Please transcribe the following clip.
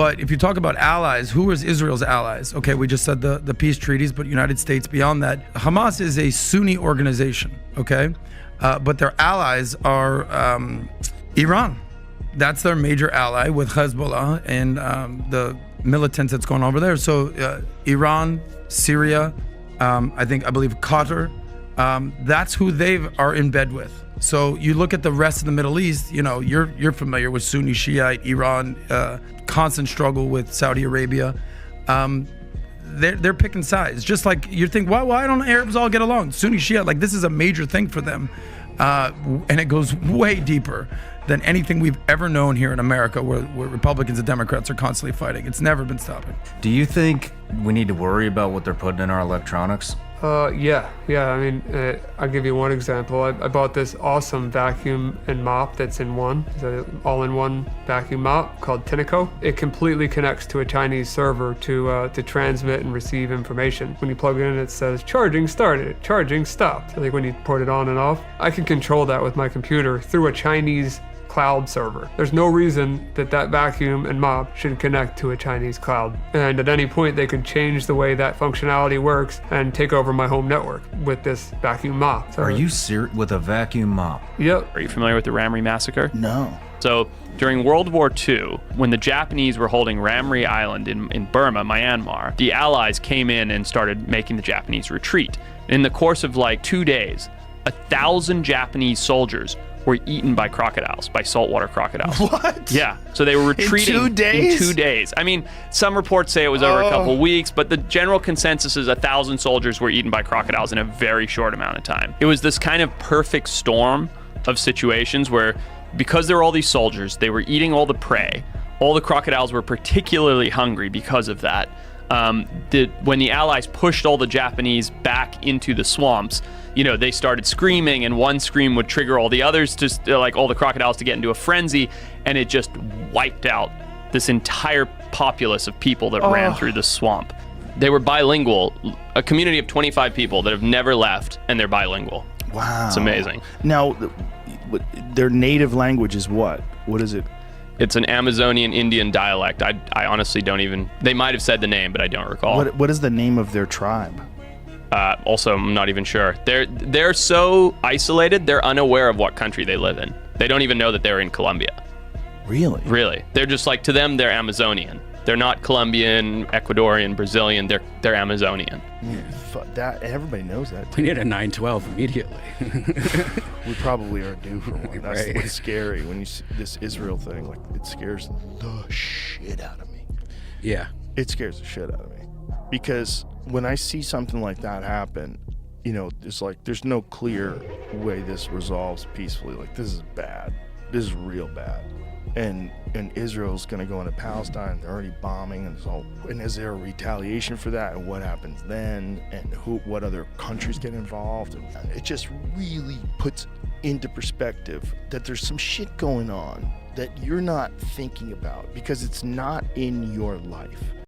But if you talk about allies, who is Israel's allies? Okay, we just said the peace treaties, but United States beyond that. Hamas is a Sunni organization, okay? But their allies are Iran. That's their major ally with Hezbollah and the militants that's going over there. So Iran, Syria, I believe Qatar, that's who they are in bed with. So you look at the rest of the Middle East, you know, you're familiar with Sunni, Shiite, Iran, constant struggle with Saudi Arabia. They're picking sides. Just like you think, why don't Arabs all get along? Sunni, Shiite, like this is a major thing for them. And it goes way deeper than anything we've ever known here in America, where Republicans and Democrats are constantly fighting. It's never been stopping. Do you think we need to worry about what they're putting in our electronics? Yeah. I mean, I'll give you one example. I bought this awesome vacuum and mop that's in one. It's an all-in-one vacuum mop called Tineco. It completely connects to a Chinese server to transmit and receive information. When you plug it in, it says, charging started, charging stopped. Like when you put it on and off. I can control that with my computer through a Chinese cloud server. There's no reason that vacuum and mop should connect to a Chinese cloud. And at any point, they could change the way that functionality works and take over my home network with this vacuum mop. So, Are you serious with a vacuum mop? Yep. Are you familiar with the Ramri massacre? No. So during World War II, when the Japanese were holding Ramri Island in Burma, Myanmar, the Allies came in and started making the Japanese retreat. In the course of like 2 days, 1,000 Japanese soldiers were eaten by crocodiles, by saltwater crocodiles. What? Yeah. So they were retreating in 2 days? In 2 days. I mean, some reports say it was over a couple weeks, but the general consensus is 1,000 soldiers were eaten by crocodiles in a very short amount of time. It was this kind of perfect storm of situations where, because there were all these soldiers, they were eating all the prey. All the crocodiles were particularly hungry because of that. When the Allies pushed all the Japanese back into the swamps, you know, they started screaming, and one scream would trigger all the others, just like all the crocodiles, to get into a frenzy, and it just wiped out this entire populace of people that ran through the swamp. They were bilingual, a community of 25 people that have never left, and they're bilingual. Wow. It's amazing. Now, their native language is what? What is it? It's an Amazonian Indian dialect. I honestly don't even, they might have said the name, but I don't recall. What is the name of their tribe? Also, I'm not even sure. They're so isolated, they're unaware of what country they live in. They don't even know that they're in Colombia. Really? Really. They're just like, to them, they're Amazonian. They're not Colombian, Ecuadorian, Brazilian. They're Amazonian. That everybody knows that. We need a 912 immediately. We probably are due for one. That's Right. what's scary when you see this Israel thing. Like, it scares the shit out of me. Yeah. It scares the shit out of me, because when I see something like that happen, you know, there's no clear way this resolves peacefully. Like, this is bad. This is real bad. And Israel's going to go into Palestine. They're already bombing, and is there a retaliation for that? And what happens then? And what other countries get involved? And it just really puts into perspective that there's some shit going on that you're not thinking about because it's not in your life.